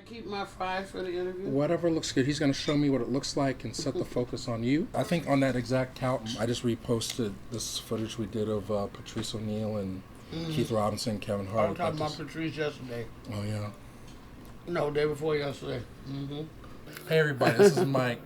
keep my fries for the interview? Whatever looks good. He's going to show me what it looks like and set the focus on you. I think on that exact couch, I just reposted this footage we did of Patrice O'Neal and Keith Robinson, Kevin Hart. I was talking about Patrice yesterday. Oh, yeah. No, day before yesterday. Hey, everybody. This is Mike,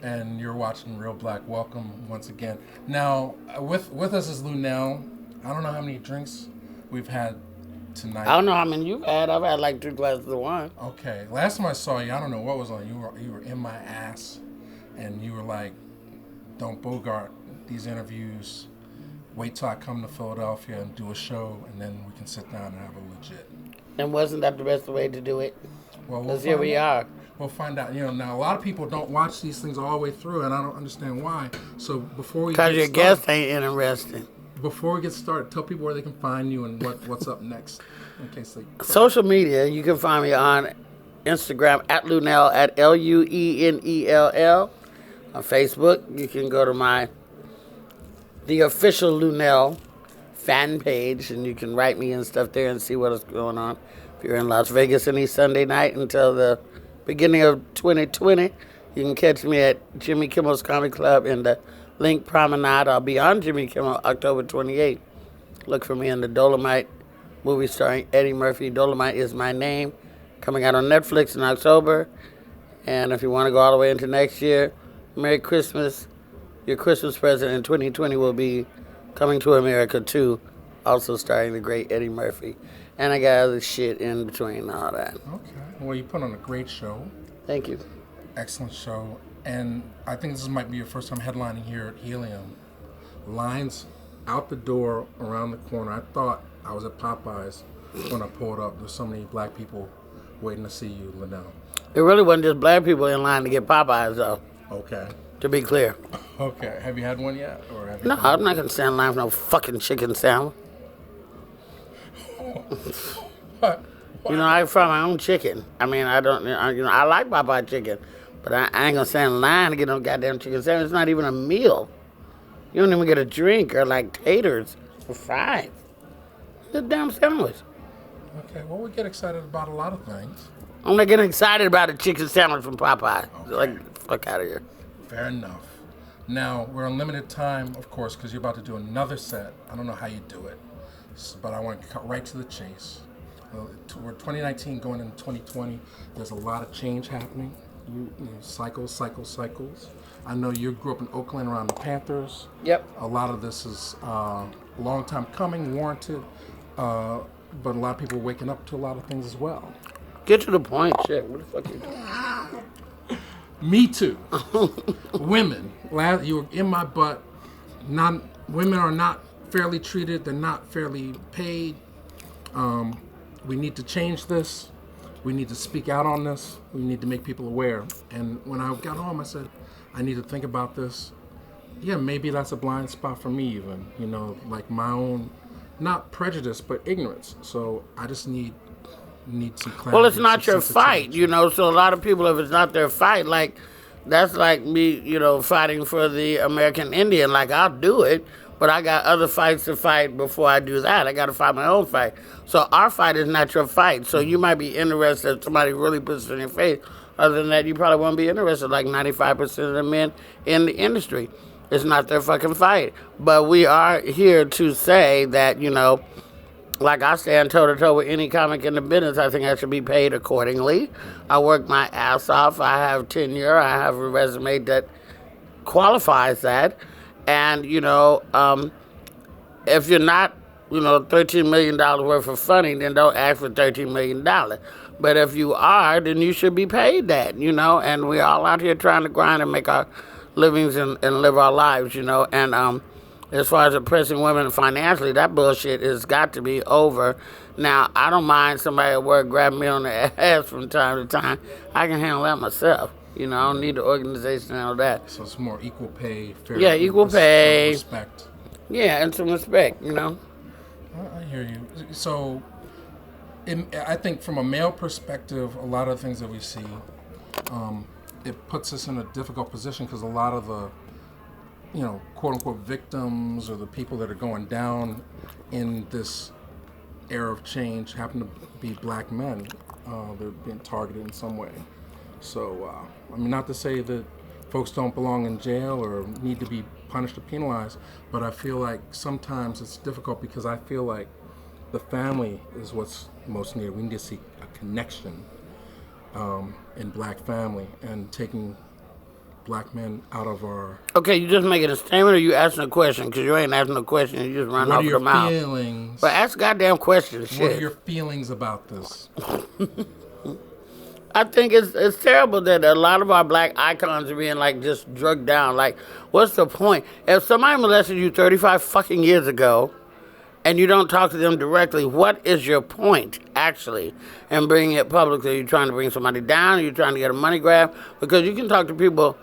and you're watching Real Black. Welcome once again. Now, with us is Luenell. I don't know how many drinks we've had tonight. I don't know how many you've had. I've had like 2 glasses of wine. Okay. Last time I saw you, I don't know what was on. You were in my ass, and you were like, "Don't bogart these interviews. Wait till I come to Philadelphia and do a show, and then we can sit down and have a legit." And wasn't that the best way to do it? Well, because here we are. We'll find out. Now a lot of people don't watch these things all the way through, and I don't understand why. So before we because your guests ain't interesting. Before we get started, tell people where they can find you and what's up next. In case they... Social media, you can find me on Instagram at Luenell, at Luenell. On Facebook, you can go to the official Luenell fan page, and you can write me and stuff there and see what is going on. If you're in Las Vegas any Sunday night until the beginning of 2020, you can catch me at Jimmy Kimmel's Comedy Club in the Link Promenade. I'll be on Jimmy Kimmel October 28th. Look for me in the Dolomite movie starring Eddie Murphy. Dolomite is my name. Coming out on Netflix in October. And if you want to go all the way into next year, Merry Christmas. Your Christmas present in 2020 will be Coming to America 2, also starring the great Eddie Murphy. And I got other shit in between all that. Okay. Well, you put on a great show. Thank you. Excellent show. And I think this might be your first time headlining here at Helium. Lines out the door around the corner. I thought I was at Popeyes when I pulled up. There's so many black people waiting to see you, Luenell. There really wasn't just black people in line to get Popeyes, though. Okay. To be clear. Okay. Have you had one yet? Or have you no, I'm not going to stand in line for no fucking chicken sandwich. What? I fry my own chicken. I mean, I don't, I like Popeye chicken. But I ain't gonna stand in line to get no goddamn chicken sandwich. It's not even a meal. You don't even get a drink or like taters for $5. It's a damn sandwich. Okay, well, we get excited about a lot of things. I'm not getting excited about a chicken sandwich from Popeye. Okay. Like, fuck out of here. Fair enough. Now, we're on limited time, of course, because you're about to do another set. I don't know how you do it, but I want to cut right to the chase. We're 2019 going into 2020. There's a lot of change happening. You know, cycles. I know you grew up in Oakland around the Panthers. Yep. A lot of this is a long time coming, warranted, but a lot of people are waking up to a lot of things as well. Get to the point, shit. What the fuck you doing? Me too. Women, you were in my butt. Women are not fairly treated. They're not fairly paid. We need to change this. We need to speak out on this. We need to make people aware. And when I got home, I said, I need to think about this. Yeah, maybe that's a blind spot for me even, like my own, not prejudice, but ignorance. So I just need some clarity. Well, it's not your fight, so a lot of people, if it's not their fight, like, that's like me, fighting for the American Indian. Like, I'll do it, but I got other fights to fight before I do that. I got to fight my own fight. So our fight is not your fight. So you might be interested if somebody really puts it in your face. Other than that, you probably won't be interested, like 95% of the men in the industry. It's not their fucking fight. But we are here to say that, like I stand toe-to-toe with any comic in the business, I think I should be paid accordingly. I work my ass off. I have tenure. I have a resume that qualifies that. And, if you're not, $13 million worth of funny, then don't ask for $13 million. But if you are, then you should be paid that, and we're all out here trying to grind and make our livings and live our lives, And as far as oppressing women financially, that bullshit has got to be over. Now, I don't mind somebody at work grabbing me on the ass from time to time. I can handle that myself. I don't need the organization to handle that. So it's more equal pay, fair. Yeah, equal pay. Respect. Yeah, and some respect, I hear you. So, I think from a male perspective, a lot of things that we see, it puts us in a difficult position because a lot of the, quote unquote victims or the people that are going down in this era of change happen to be black men. they're being targeted in some way. So, I mean, not to say that folks don't belong in jail or need to be punished or penalized, but I feel like sometimes it's difficult because I feel like the family is what's most needed. We need to see a connection in black family and taking black men out of our... Okay, you just making a statement or you asking a question? Because you ain't asking a question, you just run off the mouth. What are your feelings? But ask goddamn questions, shit. What are your feelings about this? I think it's terrible that a lot of our black icons are being like just drugged down. Like, what's the point? If somebody molested you 35 fucking years ago and you don't talk to them directly, what is your point, actually, in bringing it publicly? Are you trying to bring somebody down? Are you trying to get a money grab? Because you can talk to people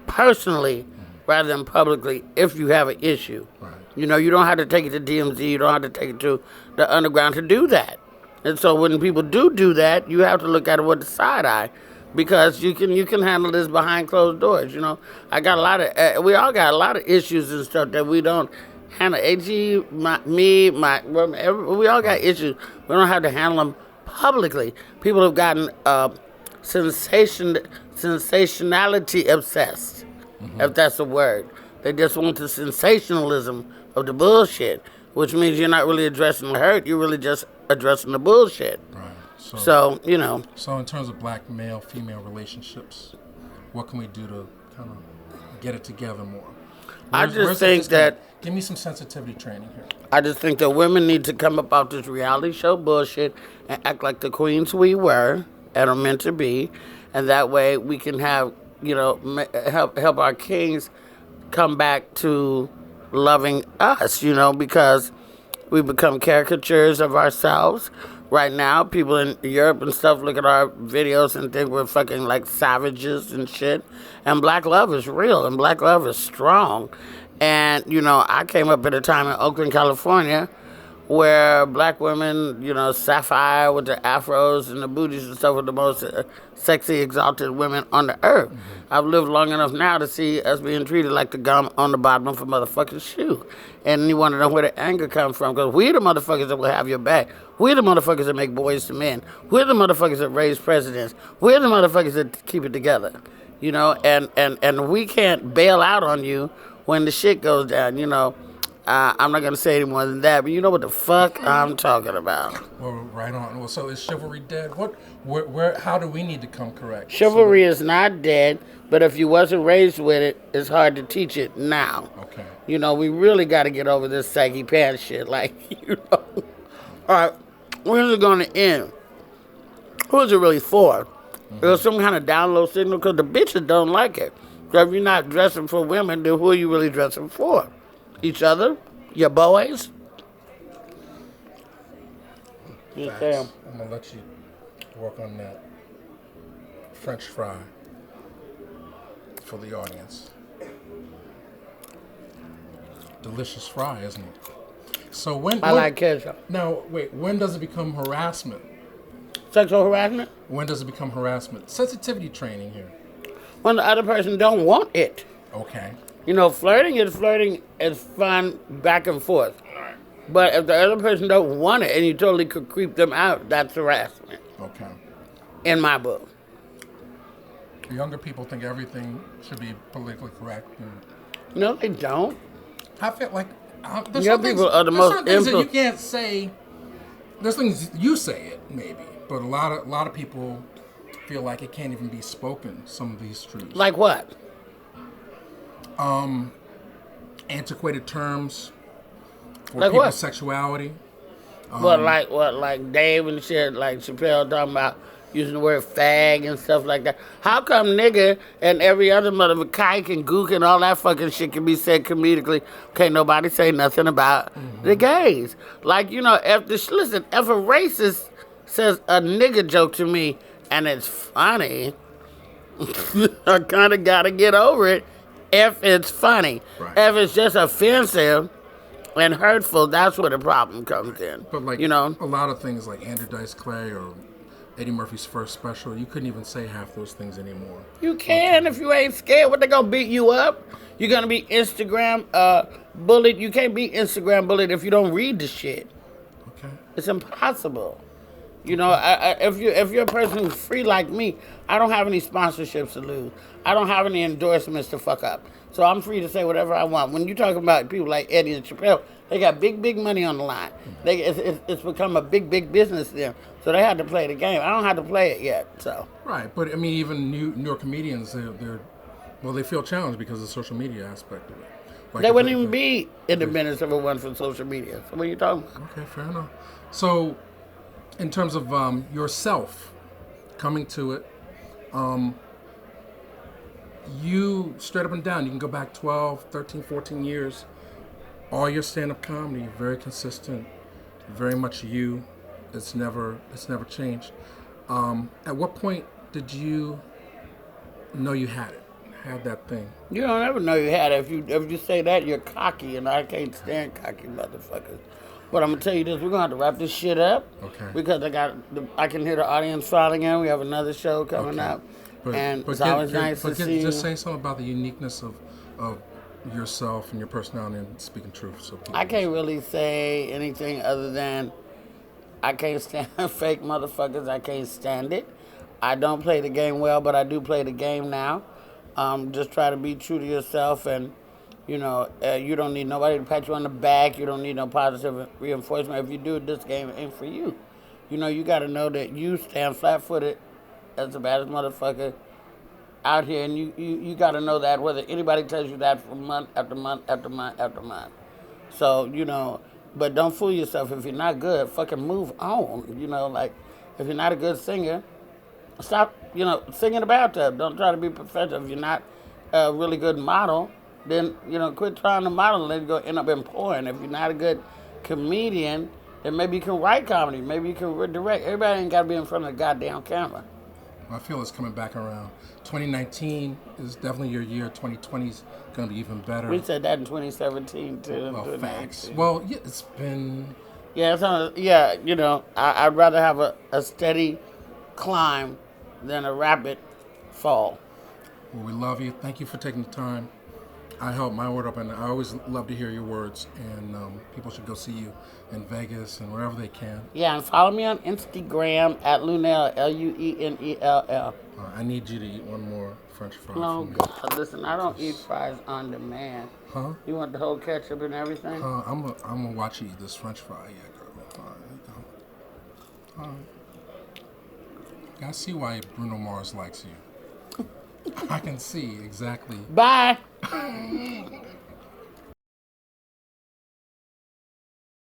personally rather than publicly if you have an issue. Right. You know, you don't have to take it to DMZ. You don't have to take it to the underground to do that. And so when people do that, you have to look at it with the side eye, because you can handle this behind closed doors. You know, we all got a lot of issues and stuff that we don't handle. AG, we all got issues. We don't have to handle them publicly. People have gotten sensationality obsessed, if that's a word. They just want the sensationalism of the bullshit, which means you're not really addressing the hurt. You're really just addressing the bullshit. Right. So, you know. So in terms of black male-female relationships, what can we do to kind of get it together more? I just think that... Give me some sensitivity training here. I just think that women need to come up out this reality show bullshit and act like the queens we were and are meant to be. And that way we can have, you know, help our kings come back to loving us, you know, because we become caricatures of ourselves. Right now, people in Europe and stuff look at our videos and think we're fucking like savages and shit. And black love is real and black love is strong. And, you know, I came up at a time in Oakland, California, where black women, you know, sapphire with the afros and the booties and stuff, were the most sexy, exalted women on the earth. Mm-hmm. I've lived long enough now to see us being treated like the gum on the bottom of a motherfucking shoe. And you want to know where the anger comes from, because we're the motherfuckers that will have your back. We're the motherfuckers that make boys to men. We're the motherfuckers that raise presidents. We're the motherfuckers that keep it together. You know, and we can't bail out on you when the shit goes down, you know. I'm not going to say any more than that, but you know what the fuck I'm talking about. Well, right on. Well, so is chivalry dead? How do we need to come correct? Chivalry is not dead, but if you wasn't raised with it, it's hard to teach it now. Okay. You know, we really got to get over this saggy pants shit. Like, you know. All right, where's it going to end? Who is it really for? Mm-hmm. There's some kind of down low signal, because the bitches don't like it. So if you're not dressing for women, then who are you really dressing for? Each other? Your boys? Yes, Sam. I'm going to let you work on that French fry for the audience. Delicious fry, isn't it? So I like ketchup. Now, wait, when does it become harassment? Sexual harassment? When does it become harassment? Sensitivity training here. When the other person don't want it. Okay. You know, flirting is fun back and forth. But if the other person don't want it and you totally could creep them out, that's harassment. Okay. In my book. Younger people think everything should be politically correct. No, they don't. I feel like young people are the most things that you can't say. There's things you say it maybe, but a lot of people feel like it can't even be spoken. Some of these truths. Like what? Antiquated terms for like people's what? Sexuality. Like Dave and shit, like Chappelle talking about using the word fag and stuff like that. How come nigga and every other motherfucker, kike and gook and all that fucking shit can be said comedically? Can't nobody say nothing about the gays. Like, you know, if a racist says a nigga joke to me and it's funny, I kind of got to get over it. If it's funny. Right. If it's just offensive and hurtful, that's where the problem comes in. But like, you know, a lot of things like Andrew Dice Clay or Eddie Murphy's first special, you couldn't even say half those things anymore. You can if you ain't scared. What, they gonna beat you up? You're gonna be Instagram bullied. You can't be Instagram bullied if you don't read the shit. Okay. It's impossible. You know, if you're a person who's free like me, I don't have any sponsorships to lose. I don't have any endorsements to fuck up. So I'm free to say whatever I want. When you're talking about people like Eddie and Chappelle, they got big money on the line. It's become a big business to them. So they had to play the game. I don't have to play it yet. So Right, but I mean, even newer comedians, they feel challenged because of the social media aspect of it. Like they wouldn't even be in the minutes if it wasn't for social media. So what are you talking about? Okay, fair enough. So, in terms of yourself coming to it, you straight up and down, you can go back 12, 13, 14 years, all your stand-up comedy, very consistent, very much you. It's never changed. At what point did you know you had that thing? You don't ever know you had it. If you say that, you're cocky, and I can't stand cocky motherfuckers. But I'm gonna tell you this: we're gonna have to wrap this shit up. Okay. Because I can hear the audience filing in. We have another show coming up, and it's always nice to see you. Just say something about the uniqueness of yourself and your personality and speaking truth. So I can't really say anything other than I can't stand fake motherfuckers. I can't stand it. I don't play the game well, but I do play the game now. Just try to be true to yourself, and you know, you don't need nobody to pat you on the back. You don't need no positive reinforcement. If you do, this game ain't for you. You know, you got to know that you stand flat-footed as the baddest motherfucker out here, and you got to know that whether anybody tells you that for month after month after month after month. So, you know, but don't fool yourself. If you're not good, fucking move on. You know, like, if you're not a good singer, stop, you know, sing in the bathtub. Don't try to be professional. If you're not a really good model, then, you know, quit trying to model and then you're going to end up in porn. If you're not a good comedian, then maybe you can write comedy. Maybe you can direct. Everybody ain't got to be in front of the goddamn camera. I feel it's coming back around. 2019 is definitely your year. 2020 is going to be even better. We said that in 2017, too. Well, facts. Well, yeah, it's been... Yeah, you know, I'd rather have a steady climb than a rapid fall. Well, we love you. Thank you for taking the time. I held my word up, and I always love to hear your words. And people should go see you in Vegas and wherever they can. Yeah, and follow me on Instagram at Luenell, Luenell. I need you to eat one more French fry. No, for me. God, listen, I don't eat fries on demand. Huh? You want the whole ketchup and everything? I'm gonna watch you eat this French fry. Yeah, girl. All right, there you go. All right. I see why Bruno Mars likes you. I can see exactly. Bye.